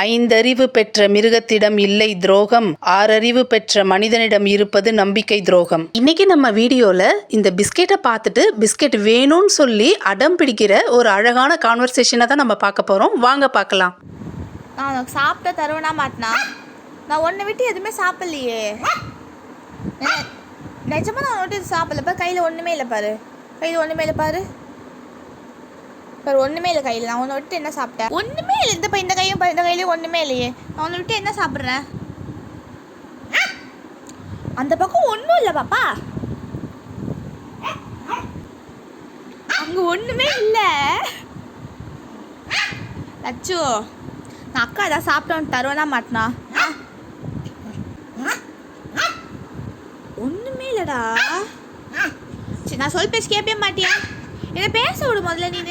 ஐந்தறிவு பெற்ற மிருகத்திடம் இல்லை துரோகம், ஆறறிவு பெற்ற மனிதனிடம் இருப்பது நம்பிக்கை துரோகம். இன்னைக்கு நம்ம வீடியோல இந்த பிஸ்கெட்டை பார்த்துட்டு பிஸ்கெட் வேணும்னு சொல்லி அடம் பிடிக்கிற ஒரு அழகான கான்வர்சேஷனை தான் நம்ம பார்க்க போறோம். வாங்க பார்க்கலாம். நான் உனக்கு சாப்பிட்ட தருவனா மாட்டினா, நான் ஒன்றை விட்டு எதுவுமே சாப்பிட்லையே. நிஜமா நான் விட்டு சாப்பிடலப்பா. கையில் ஒன்றுமே இல்லை பாரு, கையில் ஒன்றுமே இல்லை பாரு, பாரு ஒன்றுமே இல்லை கையில். நான் உன்னை விட்டு என்ன சாப்பிட்டேன்? ஒன்றுமே இல்லை. இந்த கையும் இந்த கையிலையும் ஒன்றுமே இல்லையே. நான் உன்னை விட்டு என்ன சாப்பிட்றேன்? அந்த பக்கம் ஒன்றும் இல்லை பாப்பா, அங்கே ஒன்றுமே இல்லை. லட்சு, நான் அக்கா ஏதாவது சாப்பிட்டவன் தருவனா மாட்டினா? ஒன்றுமே இல்லைடா. சரி, நான் சொல் பேசி கேட்பே மாட்டியா? என்ன பேச விடு முதல்ல. நீ